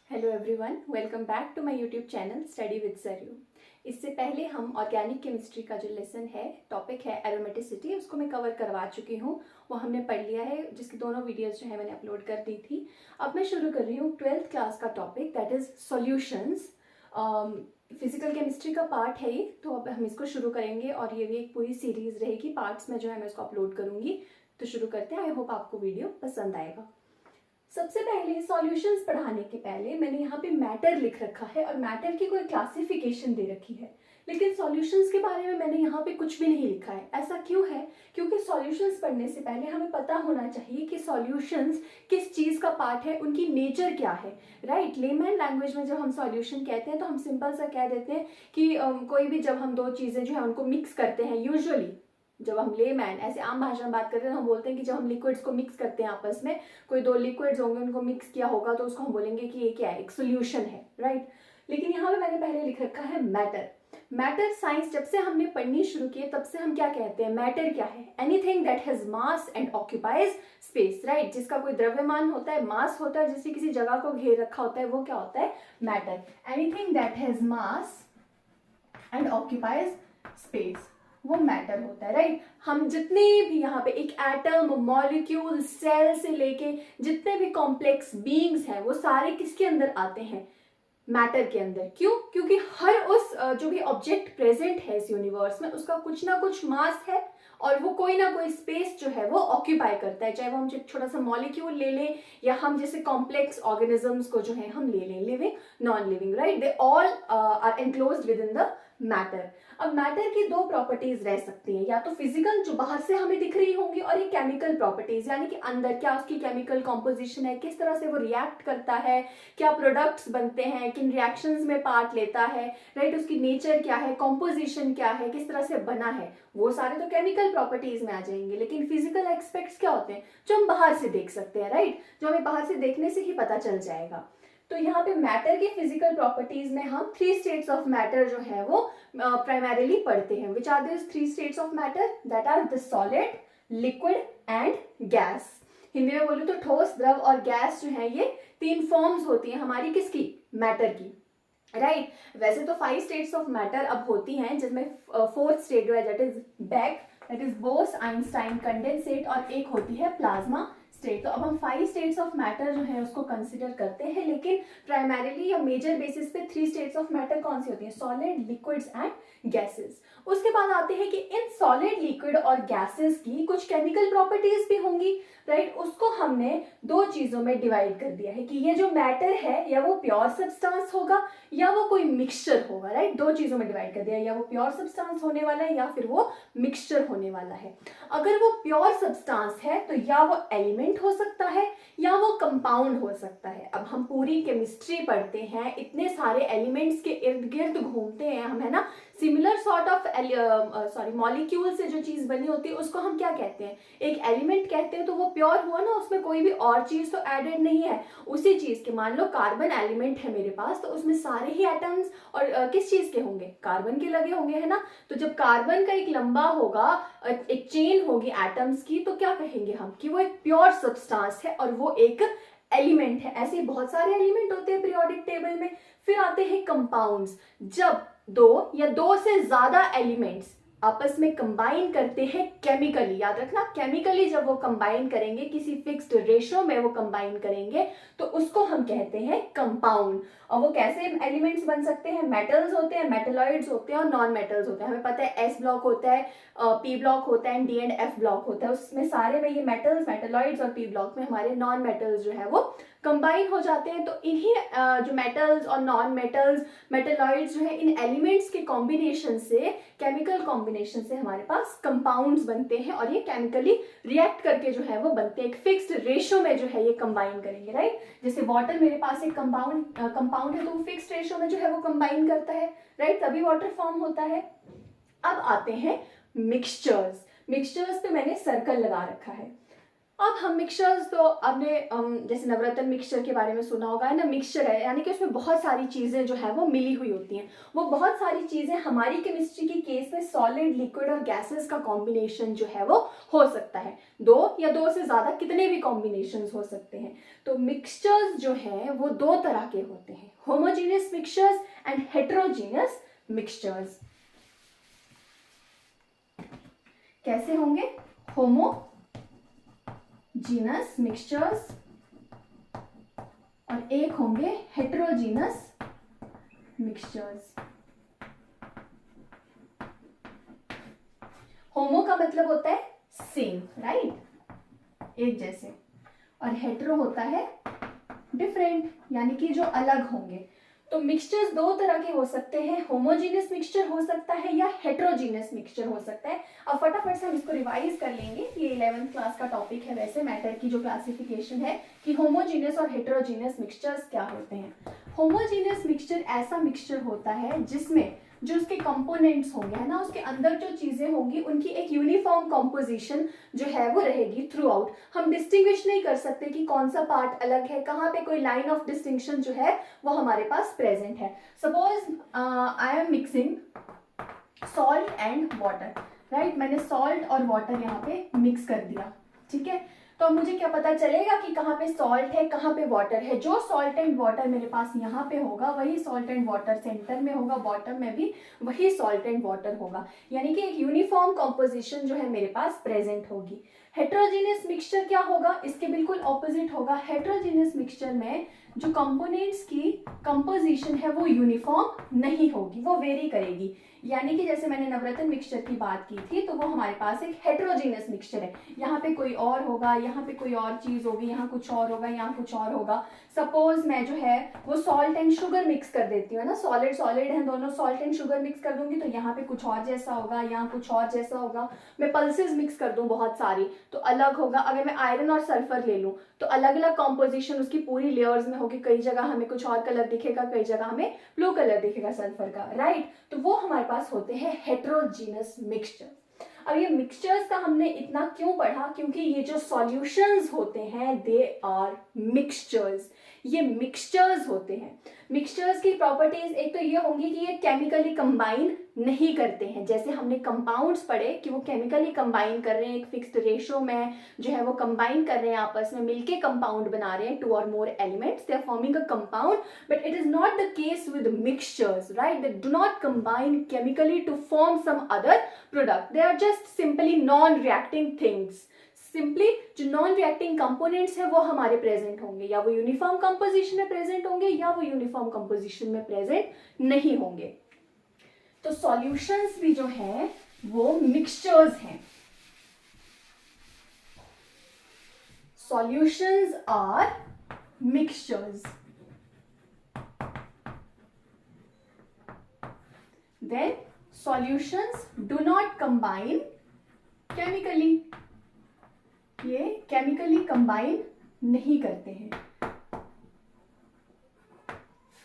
Hello everyone, welcome back to my YouTube channel study with Saryu. इससे पहले हम organic chemistry का जो लेसन है, टॉपिक है एरोमेटिसिटी, उसको मैं कवर करवा चुकी हूँ। वो हमने पढ़ लिया है, जिसकी दोनों वीडियोस जो है मैंने अपलोड कर दी थी। अब मैं शुरू कर रही हूँ 12th क्लास का topic, that is solutions. Physical chemistry का पार्ट है ये, तो अब हम इसको शुरू करेंगे और ये भी एक पूरी सीरीज रहेगी, पार्ट्स में जो है मैं इसको अपलोड करूँगी। तो शुरू करते हैं। आई होप आपको वीडियो पसंद आएगा। सबसे पहले सॉल्यूशंस पढ़ाने के पहले मैंने यहाँ पे मैटर लिख रखा है और मैटर की कोई क्लासिफिकेशन दे रखी है, लेकिन सॉल्यूशंस के बारे में मैंने यहाँ पे कुछ भी नहीं लिखा है। ऐसा क्यों है? क्योंकि सॉल्यूशंस पढ़ने से पहले हमें पता होना चाहिए कि सॉल्यूशंस किस चीज़ का पार्ट है, उनकी नेचर क्या है। राइट, लेमैन लैंग्वेज में जब हम सॉल्यूशन कहते हैं तो हम सिंपल सा कह देते हैं कि कोई भी जब हम दो चीज़ें जो है उनको मिक्स करते हैं, यूजुअली जब हम लेमैन ऐसे आम भाषा में बात करते हैं तो हम बोलते हैं कि जब हम लिक्विड्स को मिक्स करते हैं आपस में, कोई दो लिक्विड्स होंगे उनको मिक्स किया होगा तो उसको हम बोलेंगे कि ये क्या है, एक सोल्यूशन है। राइट, लेकिन यहाँ पे मैंने पहले लिख रखा है मैटर। मैटर साइंस जब से हमने पढ़नी शुरू की तब से हम क्या कहते हैं, मैटर क्या है? Anything that has mass and occupies space. Right, जिसका कोई द्रव्यमान होता है, मास होता है, जिससे किसी जगह को घेर रखा होता है, वो क्या होता है? Matter. Anything that has mass and occupies space, वो मैटर होता है। राइट, हम जितने भी यहाँ पे एक एटम, मॉलिक्यूल, सेल से लेके जितने भी कॉम्प्लेक्स बीइंग्स हैं वो सारे किसके अंदर आते हैं? मैटर के अंदर। क्यों? क्योंकि हर उस जो भी ऑब्जेक्ट प्रेजेंट है इस यूनिवर्स में, उसका कुछ ना कुछ मास है और वो कोई ना कोई स्पेस जो है वो ऑक्यूपाई करता है। चाहे वो हम छोटा सा मॉलिक्यूल ले लें या हम जैसे कॉम्प्लेक्स ऑर्गेनिजम्स को जो है हम ले लें, living, non living. Right, they all are enclosed within the matter. अब मैटर की दो प्रॉपर्टीज रह सकती हैं, या तो फिजिकल जो बाहर से हमें दिख रही होंगी, और ये केमिकल प्रॉपर्टीज, यानी कि अंदर क्या उसकी केमिकल कॉम्पोजिशन है, किस तरह से वो रिएक्ट करता है, क्या प्रोडक्ट्स बनते हैं, किन रिएक्शंस में पार्ट लेता है। राइट, उसकी नेचर क्या है, कॉम्पोजिशन क्या है, किस तरह से बना है, वो सारे तो केमिकल प्रॉपर्टीज में आ जाएंगे। लेकिन फिजिकल एस्पेक्ट्स क्या होते हैं जो हम बाहर से देख सकते हैं। राइट, जो हमें बाहर से देखने से ही पता चल जाएगा। तो यहाँ पे मैटर की फिजिकल प्रॉपर्टीज में हम 3 स्टेट्स ऑफ मैटर जो है वो प्राइमरीली पढ़ते हैं। Which are this 3 states of matter? That are the solid, liquid and gas. Hindi में बोलूं तो ठोस, द्रव और गैस जो है, ये 3 फॉर्म्स होती हैं हमारी किसकी? मैटर की। राइट, वैसे तो 5 स्टेट्स ऑफ मैटर अब होती हैं, जिसमें 4th स्टेट जो है that is back, that is Bose Einstein condensate, और एक होती है प्लाज्मा स्टेट। तो अब हम 5 स्टेट्स ऑफ मैटर जो है उसको कंसिडर करते हैं, लेकिन प्राइमरीली या मेजर बेसिस पे 3 स्टेट्स ऑफ मैटर कौन सी होती हैं? Solid, liquids and gases. उसके बाद आते हैं कि इन सॉलिड, लिक्विड और गैसेस की कुछ केमिकल प्रॉपर्टीज भी होंगी। राइट, उसको हमने 2 चीजों में डिवाइड कर दिया है कि ये जो मैटर है या वो प्योर सब्सटेंस होगा या वो कोई मिक्सचर होगा। राइट, 2 चीजों में डिवाइड कर दिया, या वो प्योर सब्सटेंस होने वाला है या फिर वो मिक्सचर होने वाला है। अगर वो प्योर सब्सटेंस है तो या वो एलिमेंट हो सकता है या वो कंपाउंड हो सकता है। अब हम पूरी केमिस्ट्री पढ़ते हैं, इतने सारे एलिमेंट्स के इर्द गिर्द घूमते हैं हम, है ना। सिमिलर सॉर्ट ऑफ मॉलिक्यूल से जो चीज बनी होती है उसको हम क्या कहते हैं? एक एलिमेंट कहते हैं। तो वो प्योर हुआ ना, उसमें कोई भी और चीज तो एडेड नहीं है उसी चीज के। मान लो कार्बन एलिमेंट है मेरे पास, तो उसमें सारे ही एटम्स और किस चीज के होंगे? कार्बन के लगे होंगे, है ना। तो जब कार्बन का एक लंबा होगा, एक चेन होगी एटम्स की, तो क्या कहेंगे हम? कि वो एक प्योर सब्सटेंस है और वो एक एलिमेंट है। ऐसे बहुत सारे एलिमेंट होते हैं पीरियोडिक टेबल में। फिर आते हैं कंपाउंड्स। जब 2 या 2 से ज्यादा एलिमेंट्स आपस में कंबाइन करते हैं केमिकली, याद रखना, केमिकली जब वो कंबाइन करेंगे, किसी फिक्स्ड रेशो में वो कंबाइन करेंगे, तो उसको हम कहते हैं कंपाउंड। और वो कैसे एलिमेंट्स बन सकते हैं? मेटल्स होते हैं, मेटलॉइड्स होते हैं और नॉन मेटल्स होते हैं। हमें पता है एस ब्लॉक होता है, पी ब्लॉक होता है, डी एंड एफ ब्लॉक होता है। उसमें सारे में ये मेटल्स, मेटलॉइड्स, और पी ब्लॉक में हमारे नॉन मेटल्स जो है वो कंबाइन हो जाते हैं। तो इन्हीं जो मेटल्स और नॉन मेटल्स, मेटलॉइड्स जो है, इन एलिमेंट्स के कॉम्बिनेशन से, केमिकल कॉम्बिनेशन से हमारे पास कंपाउंड्स बनते हैं, और ये केमिकली रिएक्ट करके जो है वो बनते हैं। एक फिक्स्ड रेशो में जो है ये कंबाइन करेंगे। राइट, जैसे वाटर मेरे पास एक कंपाउंड है, तो वो फिक्स्ड रेशो में जो है वो कंबाइन करता है। राइट, तभी वाटर फॉर्म होता है। अब आते हैं मिक्सचर्स। मिक्सचर्स पे मैंने सर्कल लगा रखा है। अब हम मिक्सचर्स तो आपने जैसे नवरत्न मिक्सचर के बारे में सुना होगा, है ना। मिक्सचर है यानी कि उसमें बहुत सारी चीज़ें जो है वो मिली हुई होती हैं। वो बहुत सारी चीज़ें हमारी केमिस्ट्री के केस में सॉलिड, लिक्विड और गैसेस का कॉम्बिनेशन जो है वो हो सकता है। दो या दो से ज़्यादा कितने भी कॉम्बिनेशन हो सकते हैं। तो मिक्सचर्स जो हैं वो दो तरह के होते हैं, homogeneous mixtures and heterogeneous mixtures. कैसे होंगे? होमोजीनस मिक्सचर्स और एक होंगे हेटेरोजीनस मिक्सचर्स। होमो का मतलब होता है सेम, राइट, एक जैसे, और हेटेरो होता है डिफरेंट, यानी कि जो अलग होंगे। तो मिक्सचर्स दो तरह के हो सकते हैं, होमोजीनियस मिक्सचर हो सकता है या हेटेरोजीनियस मिक्सचर हो सकता है। अब फटाफट से हम इसको रिवाइज कर लेंगे, ये 11th क्लास का टॉपिक है वैसे, मैटर की जो क्लासिफिकेशन है कि होमोजीनियस और हेटेरोजीनियस मिक्सचर्स क्या होते हैं। होमोजीनियस मिक्सचर ऐसा मिक्सचर होता है जिसमें जो उसके कंपोनेंट्स होंगे, है ना, उसके अंदर जो चीजें होंगी उनकी एक यूनिफॉर्म कॉम्पोजिशन जो है वो रहेगी थ्रू आउट। हम डिस्टिंग्विश नहीं कर सकते कि कौन सा पार्ट अलग है, कहाँ पे कोई लाइन ऑफ डिस्टिंक्शन जो है वो हमारे पास प्रेजेंट है। Suppose I am mixing salt and water, right, मैंने सॉल्ट और वाटर यहाँ पे मिक्स कर दिया, ठीक है। तो अब मुझे क्या पता चलेगा कि कहाँ पे सॉल्ट है, कहाँ पे वाटर है। जो सॉल्ट एंड वाटर मेरे पास यहाँ पे होगा वही सॉल्ट एंड वाटर सेंटर में होगा, बॉटम में भी वही सॉल्ट एंड वाटर होगा, यानी कि एक यूनिफॉर्म कॉम्पोजिशन जो है मेरे पास प्रेजेंट होगी। हेटेरोजीनियस मिक्सचर क्या होगा? इसके बिल्कुल ऑपोजिट होगा। हेटेरोजीनियस मिक्सचर में जो कंपोनेंट्स की कंपोजिशन है वो यूनिफॉर्म नहीं होगी, वो वेरी करेगी। यानी कि जैसे मैंने नवरत्न मिक्सचर की बात की थी, तो वो हमारे पास एक हेटेरोजीनियस मिक्सचर है। यहाँ पे कोई और होगा, यहाँ पे कोई और चीज होगी, यहाँ कुछ और होगा, यहाँ कुछ और होगा। सपोज मैं जो है वो सॉल्ट एंड शुगर मिक्स कर देती हूँ ना, सॉलिड सॉलिड है दोनों, सॉल्ट एंड शुगर मिक्स कर दूंगी तो यहाँ पे कुछ और जैसा होगा, यहाँ कुछ और जैसा होगा। मैं पल्सेस मिक्स कर दूं बहुत सारी तो अलग होगा। अगर मैं आयरन और सल्फर ले लूं तो अलग अलग कॉम्पोजिशन उसकी पूरी लेयर्स में होगी, कई जगह हमें कुछ और कलर दिखेगा, कई जगह हमें ब्लू कलर दिखेगा सल्फर का, राइट। तो वो हमारे पास होते हैं हेटेरोजीनस मिक्सचर। अब ये मिक्सचर्स का हमने इतना क्यों पढ़ा? क्योंकि ये जो सॉल्यूशंस होते हैं दे आर मिक्सचर्स, ये मिक्सचर्स होते हैं। मिक्सचर्स की प्रॉपर्टीज एक तो ये होंगी कि ये केमिकली कंबाइन नहीं करते हैं। जैसे हमने कंपाउंड्स पढ़े कि वो केमिकली कंबाइन कर रहे हैं, एक फिक्स्ड रेशो में जो है वो कंबाइन कर रहे हैं, आपस में मिलके कंपाउंड बना रहे हैं, 2 और more elements, they are forming a compound, but it is not the case with mixtures, right? They do not combine chemically to form some other product, they are just simply non-reacting things। Simply जो non reacting components है वो हमारे present होंगे, या वो uniform composition में present होंगे या वो यूनिफॉर्म कंपोजिशन में प्रेजेंट नहीं होंगे। तो सॉल्यूशंस भी जो है वो मिक्सचर्स हैं। Solutions are mixtures. Then solutions do not combine chemically, ये केमिकली कंबाइन नहीं करते हैं।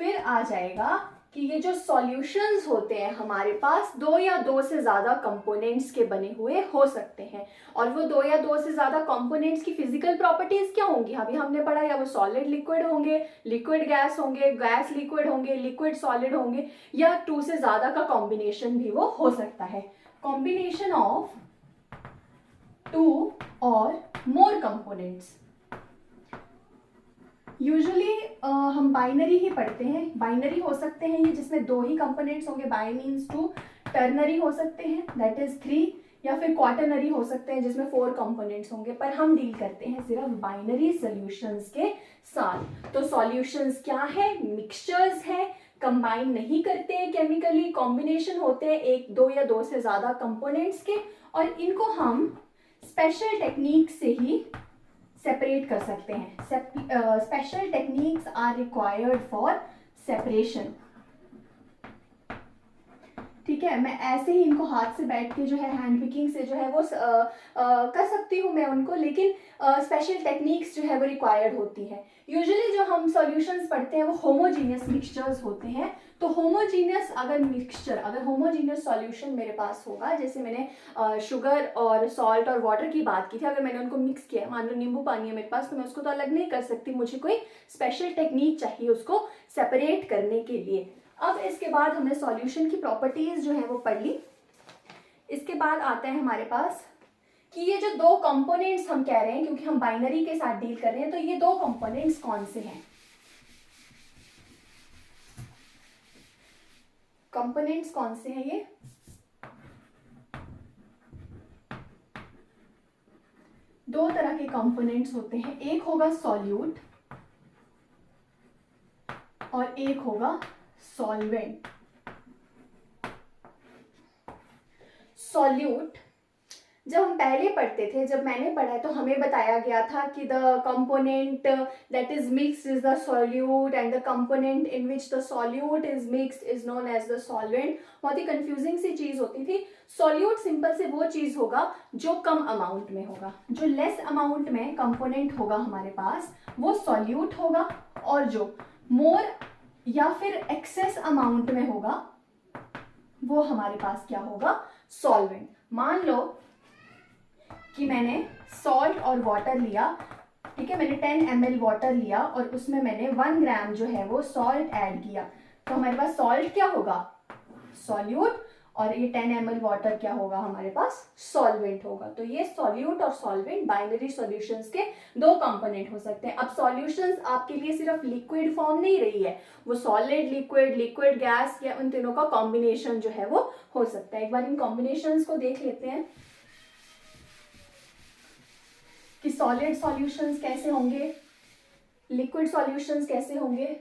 फिर आ जाएगा कि ये जो सॉल्यूशंस होते हैं हमारे पास 2 या 2 से ज्यादा कंपोनेंट्स के बने हुए हो सकते हैं, और वो 2 या 2 से ज्यादा कंपोनेंट्स की फिजिकल प्रॉपर्टीज क्या होंगी अभी हमने पढ़ा, या वो सॉलिड लिक्विड होंगे, लिक्विड गैस होंगे, गैस लिक्विड होंगे, लिक्विड सॉलिड होंगे, या 2 से ज्यादा का कॉम्बिनेशन भी वो हो सकता है। कॉम्बिनेशन ऑफ 2 और मोर कंपोनेंट्स। यूजुअली हम बाइनरी ही पढ़ते हैं। बाइनरी हो सकते हैं ये जिसमें 2 ही कंपोनेंट्स होंगे, बाई मीन्स 2। टर्नरी हो सकते हैं दैट इज 3, या फिर क्वाटरनरी हो सकते हैं जिसमें 4 कंपोनेंट्स होंगे, पर हम डील करते हैं सिर्फ बाइनरी सॉल्यूशंस के साथ। तो सॉल्यूशंस क्या है? मिक्सचर्स है, कंबाइन नहीं करते हैं केमिकली, कॉम्बिनेशन होते हैं 1, 2 या 2 से ज्यादा कंपोनेंट्स के, और इनको हम स्पेशल टेक्निक से ही सेपरेट कर सकते हैं। Special techniques are required for separation. ठीक है, मैं ऐसे ही इनको हाथ से बैठ के जो है हैंड पिकिंग से जो है वो कर सकती हूँ मैं उनको, लेकिन स्पेशल टेक्निक्स जो है वो रिक्वायर्ड होती है। यूजुअली जो हम सॉल्यूशंस पढ़ते हैं वो होमोजीनियस मिक्सचर्स होते हैं। तो होमोजीनियस अगर होमोजीनियस सॉल्यूशन मेरे पास होगा, जैसे मैंने शुगर और सॉल्ट और वाटर की बात की थी, अगर मैंने उनको मिक्स किया, मान लो नींबू पानी है मेरे पास, तो मैं उसको तो अलग नहीं कर सकती, मुझे कोई स्पेशल टेक्निक चाहिए उसको सेपरेट करने के लिए। अब इसके बाद हमने सॉल्यूशन की प्रॉपर्टीज जो है वो पढ़ ली। इसके बाद आता है हमारे पास कि ये जो दो कंपोनेंट्स हम कह रहे हैं, क्योंकि हम बाइनरी के साथ डील कर रहे हैं, तो ये दो कंपोनेंट्स कौन से हैं? कंपोनेंट्स कौन से हैं? ये दो तरह के कंपोनेंट्स होते हैं, एक होगा सॉल्यूट और एक होगा सॉल्वेंट। सॉल्यूट जब हम पहले पढ़ते थे, जब मैंने पढ़ा है, तो हमें बताया गया था कि the component that is mixed is the solute and the component in which the solute is mixed is known as the solvent. बहुत ही कंफ्यूजिंग सी चीज होती थी। सॉल्यूट सिंपल से वो चीज होगा जो कम अमाउंट में होगा, जो लेस अमाउंट में कंपोनेंट होगा हमारे पास वो सॉल्यूट होगा, और जो मोर या फिर एक्सेस अमाउंट में होगा वो हमारे पास क्या होगा? सॉल्वेंट। मान लो कि मैंने सॉल्ट और वाटर लिया, ठीक है, मैंने 10 ml वाटर लिया और उसमें मैंने 1 ग्राम जो है वो सॉल्ट ऐड किया, तो हमारे पास सॉल्ट क्या होगा? सॉल्यूट, और ये 10 ml वाटर क्या होगा? हमारे पास सॉल्वेंट होगा। तो ये सॉल्यूट और सॉल्वेंट बाइनरी सॉल्यूशंस के दो कंपोनेंट हो सकते हैं। अब सॉल्यूशंस आपके लिए सिर्फ लिक्विड फॉर्म नहीं रही है, वो सॉलिड, लिक्विड, लिक्विड गैस, या उन तीनों का कॉम्बिनेशन जो है वो हो सकता है। एक बार इन कॉम्बिनेशंस को देख लेते हैं कि सॉलिड सॉल्यूशंस कैसे होंगे, लिक्विड सॉल्यूशंस कैसे होंगे।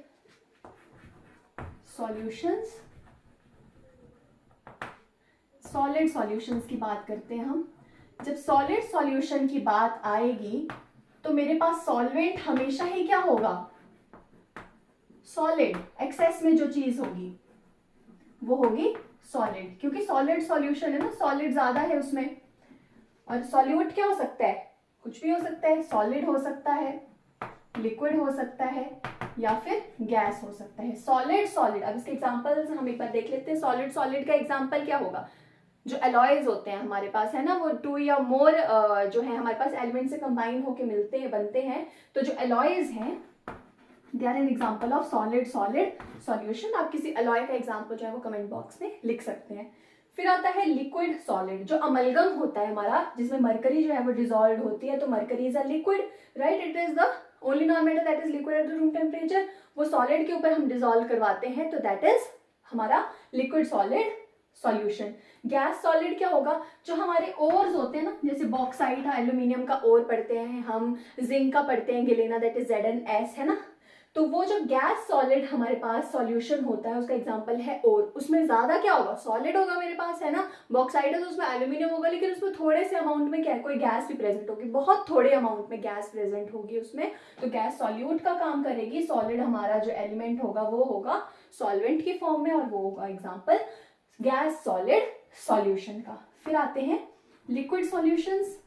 सॉलिड सॉल्यूशंस की बात करते हैं हम। जब सॉलिड सॉल्यूशन की बात आएगी तो मेरे पास सॉल्वेंट हमेशा ही क्या होगा? सॉलिड। एक्सेस में जो चीज होगी वो होगी सॉलिड, क्योंकि सॉलिड सॉल्यूशन है ना, सॉलिड ज्यादा है उसमें। और सॉल्यूट क्या हो सकता है? कुछ भी हो सकता है, सॉलिड हो सकता है, लिक्विड हो सकता है, या फिर गैस हो सकता है। सॉलिड सॉलिड, अब इसके एग्जांपल्स हम एक बार देख लेते हैं। सॉलिड सॉलिड का एग्जांपल क्या होगा? जो एलॉयज होते हैं हमारे पास, है ना, वो 2 या मोर जो है हमारे पास एलिमेंट से कंबाइन होके मिलते हैं, बनते हैं। तो जो एलॉयज हैं they are an example of solid solid solution. आप किसी एलॉय का एग्जांपल जो है वो कमेंट बॉक्स में लिख सकते हैं। फिर आता है लिक्विड सॉलिड, जो अमलगम होता है हमारा, जिसमें मरकरी जो है वो डिसॉल्व होती है। तो mercury is a liquid, right? It is the only non metal that is liquid at the room temperature. वो सॉलिड के ऊपर हम डिसॉल्व करवाते हैं, तो दैट इज हमारा liquid solid solution. Gas solid क्या होगा? जो हमारे ओर्स होते हैं ना, जैसे बॉक्साइट, एल्यूमिनियम का ओर पढ़ते हैं हम, जिंक का पढ़ते हैं, गिलेना, दैट इज ZnS, है ना। तो वो जो गैस सॉलिड हमारे पास सॉल्यूशन होता है उसका एग्जांपल है ओर। उसमें ज्यादा क्या होगा? सॉलिड होगा मेरे पास, है ना। बॉक्साइट है तो उसमें एल्यूमिनियम होगा, लेकिन उसमें थोड़े से अमाउंट में क्या है, कोई गैस भी प्रेजेंट होगी, बहुत थोड़े अमाउंट में गैस प्रेजेंट होगी उसमें। तो गैस सॉल्यूट का काम करेगी। सॉलिड हमारा जो एलिमेंट होगा वो होगा सॉल्वेंट की फॉर्म में, और वो होगा एग्जाम्पल गैस सॉलिड सॉल्यूशन का। फिर आते हैं लिक्विड सॉल्यूशंस।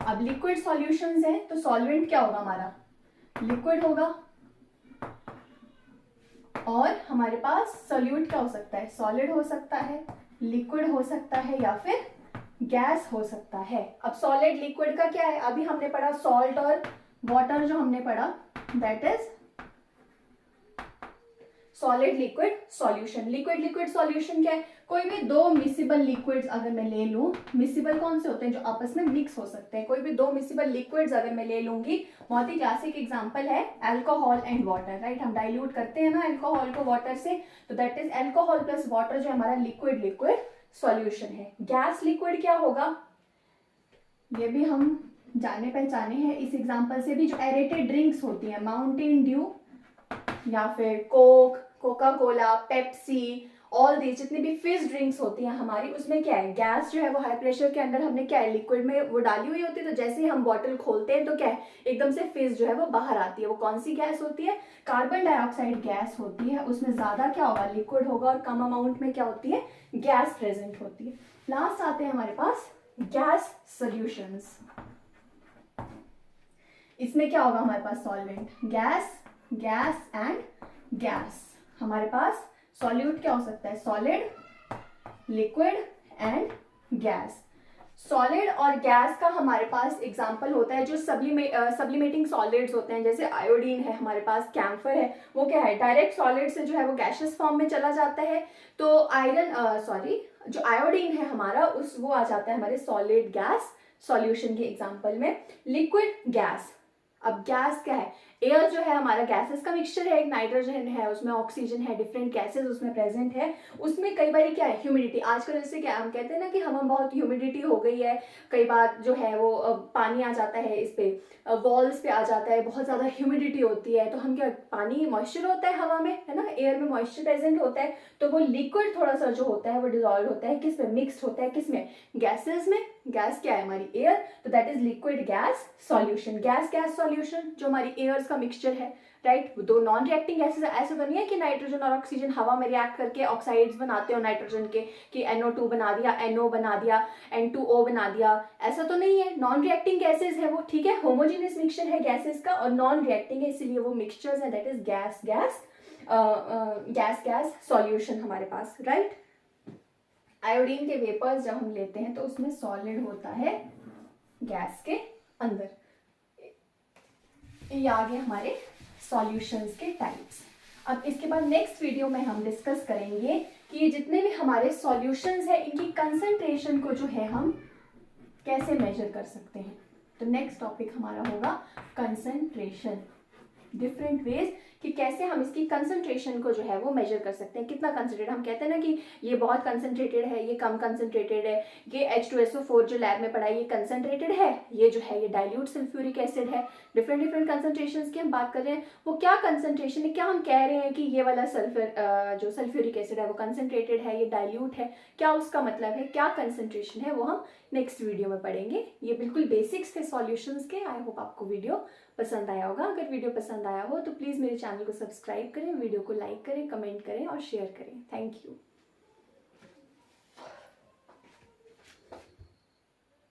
अब लिक्विड सॉल्यूशंस है तो सॉल्वेंट क्या होगा? हमारा लिक्विड होगा, और हमारे पास सॉल्यूट क्या हो सकता है? सॉलिड हो सकता है, लिक्विड हो सकता है, या फिर गैस हो सकता है। अब सॉलिड लिक्विड का क्या है? अभी हमने पढ़ा सॉल्ट और वाटर, जो हमने पढ़ा that is solid liquid solution. Liquid liquid solution क्या है? कोई भी दो मिसिबल लिक्विड्स अगर मैं ले लूं, मिसिबल कौन से होते हैं? जो आपस में मिक्स हो सकते हैं। कोई भी दो मिसिबल लिक्विड्स अगर मैं ले लूंगी, बहुत ही क्लासिक एग्जांपल है अल्कोहल एंड वाटर, राइट? हम डाइल्यूट करते हैं ना अल्कोहल को वाटर से, तो that is alcohol plus water, जो हमारा लिक्विड लिक्विड सॉल्यूशन है। गैस लिक्विड क्या होगा? ये भी हम जाने पहचाने हैं इस एग्जाम्पल से भी। जो एरेटेड ड्रिंक्स होती है, माउंटेन ड्यू, या फिर Coke, Coca Cola, Pepsi, all these जितनी भी फिज ड्रिंक्स होती हैं हमारी, उसमें क्या है, गैस जो है वो हाई प्रेशर के अंदर हमने क्या है, लिक्विड में वो डाली हुई होती है। तो जैसे ही हम बॉटल खोलते हैं तो क्या है, एकदम से फिज जो है वो बाहर आती है। वो कौन सी गैस होती है, कार्बन डाइऑक्साइड गैस होती है। उसमें ज्यादा क्या होगा, लिक्विड होगा, और कम अमाउंट में क्या होती है, गैस प्रेजेंट होती है। लास्ट आते हैं हमारे पास गैस सॉल्यूशंस। इसमें क्या होगा हमारे पास, solvent, gas, gas and gas. हमारे पास सॉल्यूट क्या हो सकता है, solid, liquid and gas. Solid और गैस का हमारे पास एग्जांपल होता है जो सब्लिमेटिंग सॉलिड्स होते हैं, जैसे आयोडीन है हमारे पास, कैम्फर है, वो क्या है, डायरेक्ट सॉलिड से जो है वो गैशियस फॉर्म में चला जाता है। तो जो आयोडीन है हमारा, वो आ जाता है हमारे सॉलिड गैस सॉल्यूशन के एग्जांपल में। Liquid, gas. अब गैस क्या है, एयर जो है हमारा गैसेस का मिक्सचर है, एक नाइट्रोजन है, उसमें ऑक्सीजन है, डिफरेंट गैसेस उसमें प्रेजेंट है। उसमें कई बार क्या है, ह्यूमिडिटी, आजकल जैसे क्या हम कहते हैं ना कि हम बहुत ह्यूमिडिटी हो गई है, कई बार जो है वो पानी आ जाता है, इस पे वॉल्स पे आ जाता है, बहुत ज्यादा ह्यूमिडिटी होती है, तो हम क्या, पानी मॉइस्चर होता है हवा में, है ना, एयर में मॉइस्चर प्रेजेंट होता है, तो वो लिक्विड थोड़ा सा जो होता है वो डिजॉल्व होता है, किसमें, मिक्स होता है, किसमें, गैसेस में। गैस क्या है हमारी, एयर, तो that is liquid gas solution. Gas gas solution जो हमारी एयर्स का मिक्सचर है, राइट। दो नॉन रिएक्टिंग गैसेस, ऐसा तो नहीं है कि नाइट्रोजन और ऑक्सीजन हवा में रिएक्ट करके ऑक्साइड्स बनाते हो नाइट्रोजन के, कि NO2 बना दिया, NO बना दिया, N2O बना दिया, ऐसा तो नहीं है। नॉन रिएक्टिंग गैसेस है वो, ठीक है, होमोजेनियस मिक्सचर है गैसेस का, और नॉन रिएक्टिंग है, इसीलिए वो मिक्सचर्स है, that is gas gas gas gas solution हमारे पास, राइट। आयोडीन के वेपर्स जब हम लेते हैं तो उसमें सॉलिड होता है गैस के अंदर। ये आ गए हमारे सॉल्यूशंस के टाइप्स। अब इसके बाद नेक्स्ट वीडियो में हम डिस्कस करेंगे कि ये जितने भी हमारे सॉल्यूशंस है, इनकी कंसंट्रेशन को जो है हम कैसे मेजर कर सकते हैं। तो नेक्स्ट टॉपिक हमारा होगा कंसंट्रेशन, डिफरेंट वेज कि कैसे हम इसकी कंसंट्रेशन को जो है वो मेजर कर सकते हैं, कितना कंसंट्रेटेड। हम कहते हैं ना कि ये बहुत कंसंट्रेटेड है, ये कम कंसंट्रेटेड है, ये H2SO4 जो लैब में पढ़ा है ये कंसंट्रेटेड है, ये जो है ये डाइल्यूट सल्फ्यूरिक एसिड है। डिफरेंट डिफरेंट कंसंट्रेशंस की हम बात कर रहे हैं, वो क्या कंसंट्रेशन है, क्या हम कह रहे हैं कि ये वाला जो सल्फ्यूरिक एसिड है वो कंसंट्रेटेड है, ये डाइल्यूट है, क्या उसका मतलब है, क्या कंसंट्रेशन है, वो हम नेक्स्ट वीडियो में पढ़ेंगे। ये बिल्कुल बेसिक्स थे सॉल्यूशंस के। आई होप आपको वीडियो पसंद आया होगा। अगर वीडियो पसंद आया हो तो प्लीज़ मेरे चैनल को सब्सक्राइब करें, वीडियो को लाइक करें, कमेंट करें और शेयर करें। Thank you.